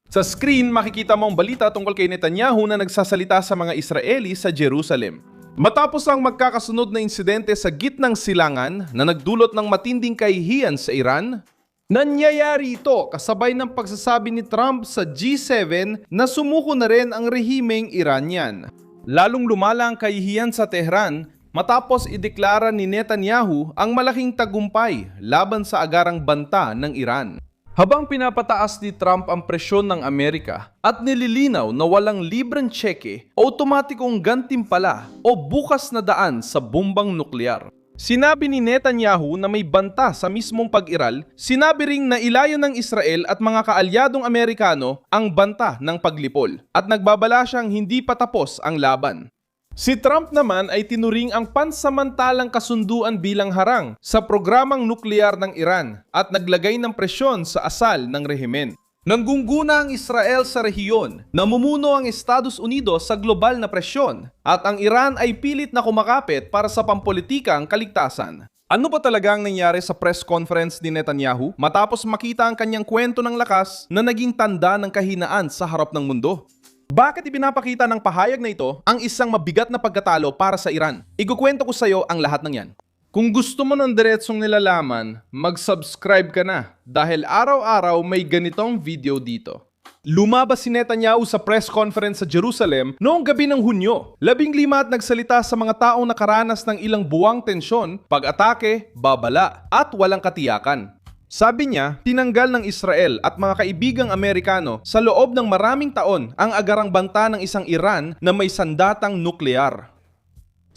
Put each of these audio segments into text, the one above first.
Sa screen, makikita mo ang balita tungkol kay Netanyahu na nagsasalita sa mga Israeli sa Jerusalem. Matapos ang magkakasunod na insidente sa gitnang silangan na nagdulot ng matinding kahihiyan sa Iran, nangyayari ito kasabay ng pagsasabi ni Trump sa G7 na sumuko na rin ang rehimeng Iranian. Lalong lumala ang kahihiyan sa Tehran matapos ideklara ni Netanyahu ang malaking tagumpay laban sa agarang banta ng Iran. Habang pinapataas ni Trump ang presyon ng Amerika at nililinaw na walang libreng tseke, otomatikong gantimpala o bukas na daan sa bombang nuklear. Sinabi ni Netanyahu na may banta sa mismong pag-iral, sinabi ring na ilayo ng Israel at mga kaalyadong Amerikano ang banta ng paglipol at nagbabala siyang hindi pa tapos ang laban. Si Trump naman ay tinuring ang pansamantalang kasunduan bilang harang sa programang nuklear ng Iran at naglagay ng presyon sa asal ng rehimen. Nangguguna ang Israel sa rehiyon, namumuno ang Estados Unidos sa global na presyon at ang Iran ay pilit na kumakapit para sa pampolitikang kaligtasan. Ano ba talaga ang nangyari sa press conference ni Netanyahu matapos makita ang kanyang kwento ng lakas na naging tanda ng kahinaan sa harap ng mundo? Bakit ipinapakita ng pahayag na ito ang isang mabigat na pagkatalo para sa Iran? Ikukwento ko sa iyo ang lahat ng yan. Kung gusto mo ng diretsong nilalaman, mag-subscribe ka na dahil araw-araw may ganitong video dito. Lumabas si Netanyahu sa press conference sa Jerusalem noong gabi ng Hunyo. 15 at nagsalita sa mga taong nakaranas ng ilang buwang tensyon, pag-atake, babala at walang katiyakan. Sabi niya, tinanggal ng Israel at mga kaibigang Amerikano sa loob ng maraming taon ang agarang banta ng isang Iran na may sandatang nuklear.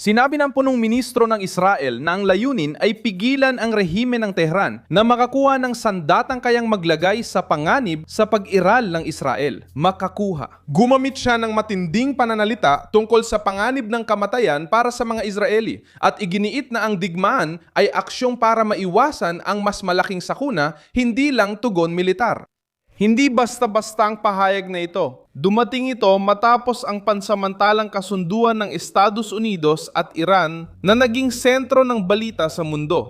Sinabi ng punong ministro ng Israel na ang layunin ay pigilan ang rehimen ng Tehran na makakuha ng sandatang kayang maglagay sa panganib sa pag-iral ng Israel. Makakuha. Gumamit siya ng matinding pananalita tungkol sa panganib ng kamatayan para sa mga Israeli at iginiit na ang digmaan ay aksyong para maiwasan ang mas malaking sakuna, hindi lang tugon militar. Hindi basta-basta ang pahayag na ito. Dumating ito matapos ang pansamantalang kasunduan ng Estados Unidos at Iran na naging sentro ng balita sa mundo.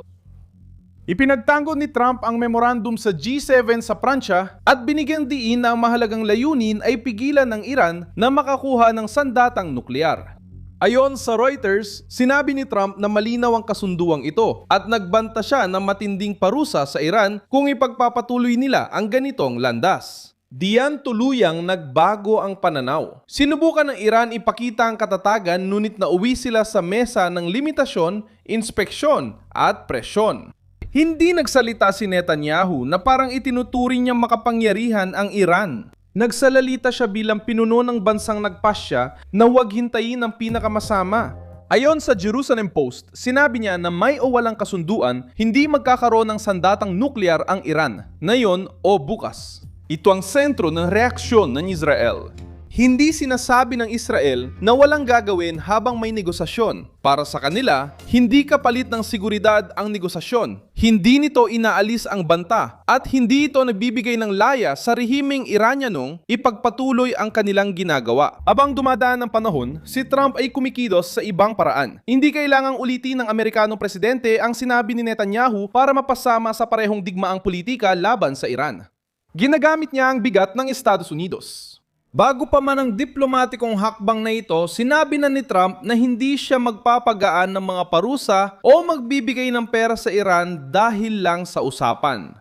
Ipinagtanggol ni Trump ang memorandum sa G7 sa Pransya at binigyang diin na ang mahalagang layunin ay pigilan ng Iran na makakuha ng sandatang nuklear. Ayon sa Reuters, sinabi ni Trump na malinaw ang kasunduang ito at nagbanta siya ng matinding parusa sa Iran kung ipagpapatuloy nila ang ganitong landas. Diyan tuluyang nagbago ang pananaw. Sinubukan ng Iran ipakita ang katatagan ngunit nauwi sila sa mesa ng limitasyon, inspeksyon at presyon. Hindi nagsalita si Netanyahu na parang itinuturing niyang makapangyarihan ang Iran. Nagsalalita siya bilang pinuno ng bansang nagpasya na huwag hintayin ang pinakamasama. Ayon sa Jerusalem Post, sinabi niya na may o walang kasunduan, hindi magkakaroon ng sandatang nuklear ang Iran, ngayon o bukas. Ito ang sentro ng reaksyon ng Israel. Hindi sinasabi ng Israel na walang gagawin habang may negosasyon. Para sa kanila, hindi kapalit ng seguridad ang negosasyon. Hindi nito inaalis ang banta at hindi ito nagbibigay ng laya sa rehimeng Iranyanong ipagpatuloy ang kanilang ginagawa. Abang dumadaan ng panahon, si Trump ay kumikilos sa ibang paraan. Hindi kailangang ulitin ng Amerikanong presidente ang sinabi ni Netanyahu para mapasama sa parehong digmaang politika laban sa Iran. Ginagamit niya ang bigat ng Estados Unidos. Bago pa man ang diplomatikong hakbang na ito, sinabi na ni Trump na hindi siya magpapagaan ng mga parusa o magbibigay ng pera sa Iran dahil lang sa usapan.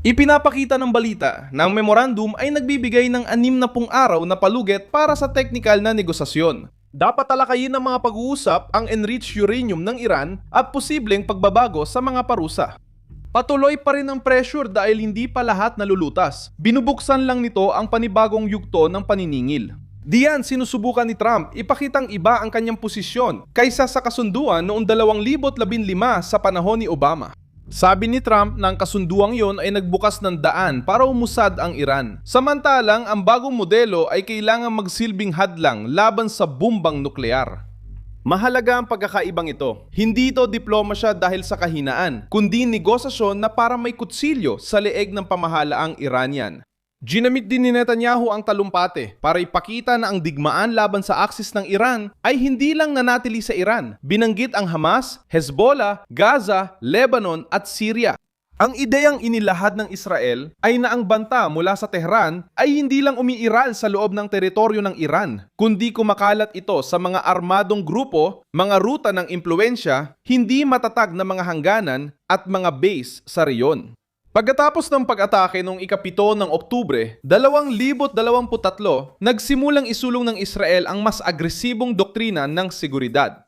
Ipinapakita ng balita na ang memorandum ay nagbibigay ng 60 araw na palugit para sa teknikal na negosasyon. Dapat talakayin ng mga pag-uusap ang enriched uranium ng Iran at posibleng pagbabago sa mga parusa. Patuloy pa rin ang pressure dahil hindi pa lahat nalulutas. Binubuksan lang nito ang panibagong yugto ng paniningil. Diyan sinusubukan ni Trump ipakitang iba ang kanyang posisyon kaysa sa kasunduan noong 2015 sa panahon ni Obama. Sabi ni Trump na ang kasunduang yon ay nagbukas ng daan para umusad ang Iran. Samantalang ang bagong modelo ay kailangang magsilbing hadlang laban sa bombang nuklear. Mahalaga ang pagkakaibang ito. Hindi ito diplomasya dahil sa kahinaan, kundi negosasyon na para may kutsilyo sa leeg ng pamahalaang Iranian. Ginamit din ni Netanyahu ang talumpate para ipakita na ang digmaan laban sa aksis ng Iran ay hindi lang nanatili sa Iran. Binanggit ang Hamas, Hezbollah, Gaza, Lebanon at Syria. Ang ideyang inilahad ng Israel ay na ang banta mula sa Tehran ay hindi lang umiiral sa loob ng teritoryo ng Iran, kundi kumakalat ito sa mga armadong grupo, mga ruta ng impluensya, hindi matatag na mga hangganan at mga base sa reyon. Pagkatapos ng pag-atake noong ika-7 ng Oktubre, 2023, nagsimulang isulong ng Israel ang mas agresibong doktrina ng seguridad.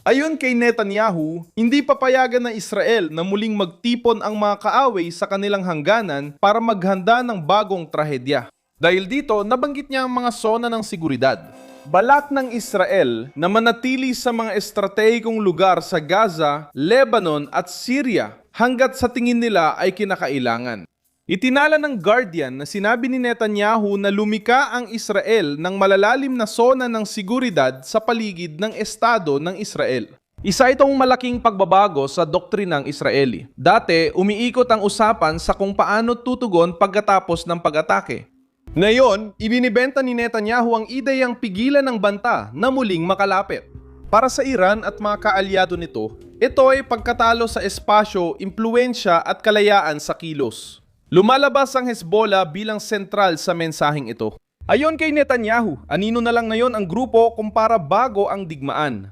Ayon kay Netanyahu, hindi papayagan ng Israel na muling magtipon ang mga kaaway sa kanilang hangganan para maghanda ng bagong trahedya. Dahil dito, nabanggit niya ang mga zona ng seguridad. Balak ng Israel na manatili sa mga estratehikong lugar sa Gaza, Lebanon at Syria hanggat sa tingin nila ay kinakailangan. Itinala ng Guardian na sinabi ni Netanyahu na lumika ang Israel ng malalalim na zona ng seguridad sa paligid ng estado ng Israel. Isa itong malaking pagbabago sa doktrinang Israeli. Dati, umiikot ang usapan sa kung paano tutugon pagkatapos ng pag-atake. Ngayon, ibinibenta ni Netanyahu ang ideyang pigilan ng banta na muling makalapit. Para sa Iran at mga kaalyado nito, ito ay pagkatalo sa espasyo, impluensya at kalayaan sa kilos. Lumalabas ang Hezbollah bilang sentral sa mensaheng ito. Ayon kay Netanyahu, anino na lang ngayon ang grupo kumpara bago ang digmaan.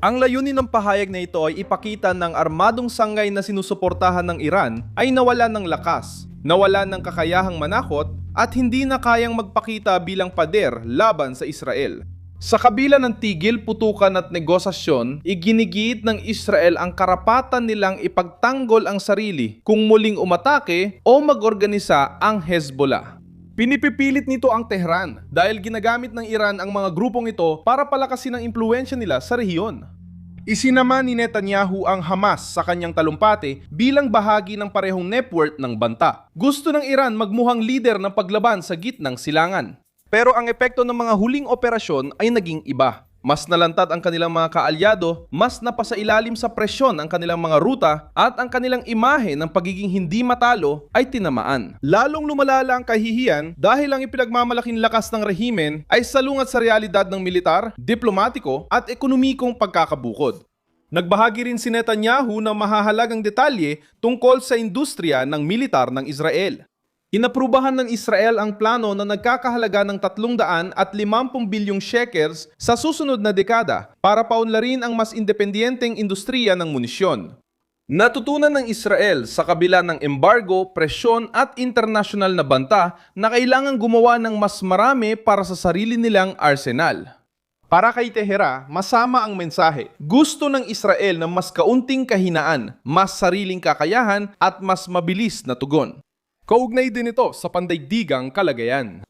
Ang layunin ng pahayag na ito ay ipakita ng armadong sanggay na sinusuportahan ng Iran ay nawalan ng lakas, nawalan ng kakayahang manakot at hindi na kayang magpakita bilang pader laban sa Israel. Sa kabila ng tigil, putukan at negosasyon, iginigiit ng Israel ang karapatan nilang ipagtanggol ang sarili kung muling umatake o mag-organisa ang Hezbollah. Pinipipilit nito ang Tehran dahil ginagamit ng Iran ang mga grupong ito para palakasin ang impluensya nila sa rehiyon. Isinama ni Netanyahu ang Hamas sa kanyang talumpati bilang bahagi ng parehong network ng banta. Gusto ng Iran magmuhang leader ng paglaban sa gitnang silangan. Pero ang epekto ng mga huling operasyon ay naging iba. Mas nalantad ang kanilang mga kaalyado, mas napasailalim sa presyon ang kanilang mga ruta at ang kanilang imahe ng pagiging hindi matalo ay tinamaan. Lalong lumalala ang kahihiyan dahil ang ipinagmamalaking lakas ng rehimen ay salungat sa realidad ng militar, diplomatiko at ekonomikong pagkakabukod. Nagbahagi rin si Netanyahu ng mahahalagang detalye tungkol sa industriya ng militar ng Israel. Inaprubahan ng Israel ang plano na nagkakahalaga ng 350 bilyong shekels sa susunod na dekada para paunlarin ang mas independenteng industriya ng munisyon. Natutunan ng Israel sa kabila ng embargo, presyon at internasyonal na banta na kailangang gumawa ng mas marami para sa sarili nilang arsenal. Para kay Tehera, masama ang mensahe. Gusto ng Israel ng mas kaunting kahinaan, mas sariling kakayahan at mas mabilis na tugon. Kaugnay din ito sa pandaigdigang kalagayan.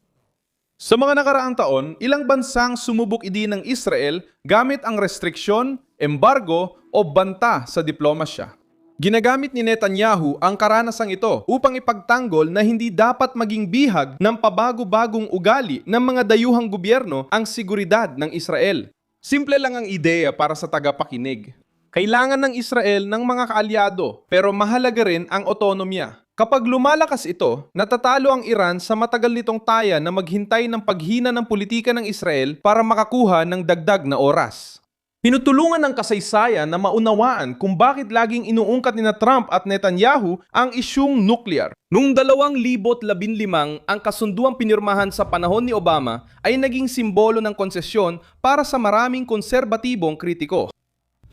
Sa mga nakaraang taon, ilang bansang sumubok idin ng Israel gamit ang restriksyon, embargo o banta sa diplomasya. Ginagamit ni Netanyahu ang karanasang ito upang ipagtanggol na hindi dapat maging bihag ng pabago-bagong ugali ng mga dayuhang gobyerno ang seguridad ng Israel. Simple lang ang ideya para sa tagapakinig. Kailangan ng Israel ng mga kaalyado pero mahalaga rin ang otonomya. Kapag lumalakas ito, natatalo ang Iran sa matagal nitong taya na maghintay ng paghina ng politika ng Israel para makakuha ng dagdag na oras. Pinutulungan ng kasaysayan na maunawaan kung bakit laging inuungkat ni Trump at Netanyahu ang isyung nuclear. Noong 2015, ang kasunduang pinirmahan sa panahon ni Obama ay naging simbolo ng konsesyon para sa maraming konserbatibong kritiko.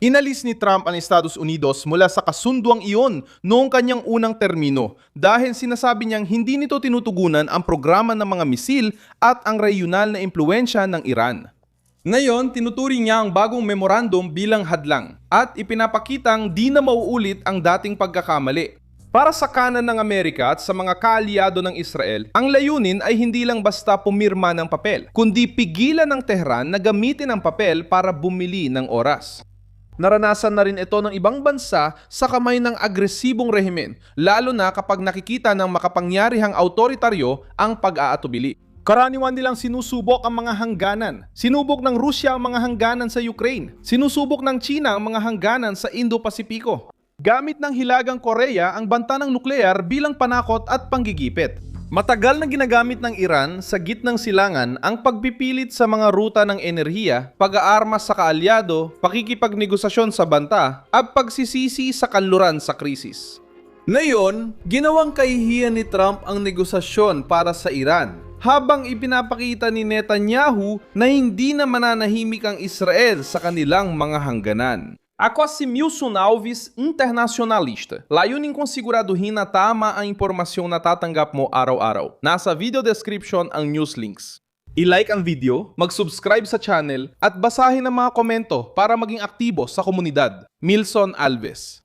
Inalis ni Trump ang Estados Unidos mula sa kasunduang iyon noong kanyang unang termino dahil sinasabi niyang hindi nito tinutugunan ang programa ng mga misil at ang regional na impluensya ng Iran. Ngayon, tinuturing niya ang bagong memorandum bilang hadlang at ipinapakitang di na mauulit ang dating pagkakamali. Para sa kanan ng Amerika at sa mga kaalyado ng Israel, ang layunin ay hindi lang basta pumirma ng papel, kundi pigilan ng Tehran na gamitin ang papel para bumili ng oras. Naranasan na rin ito ng ibang bansa sa kamay ng agresibong rehimen, lalo na kapag nakikita ng makapangyarihang autoritaryo ang pag-aatubili. Karaniwan nilang sinusubok ang mga hangganan. Sinubok ng Rusya ang mga hangganan sa Ukraine. Sinusubok ng China ang mga hangganan sa Indo-Pasipiko. Gamit ng Hilagang Korea ang banta ng nuklear bilang panakot at panggigipit. Matagal na ginagamit ng Iran sa gitnang silangan ang pagpipilit sa mga ruta ng enerhiya, pag-aarmas sa kaalyado, pakikipagnegosasyon sa banta, at pagsisisi sa kanluran sa krisis. Ngayon, ginawang kahihiyan ni Trump ang negosasyon para sa Iran, habang ipinapakita ni Netanyahu na hindi na mananahimik ang Israel sa kanilang mga hangganan. Ako si Milson Alves, internacionalista. Layunin kong siguraduhin na tama ang impormasyong natatanggap mo araw-araw. Nasa video description ang news links. I-like ang video, mag-subscribe sa channel, at basahin ang mga komento para maging aktibo sa komunidad. Milson Alves.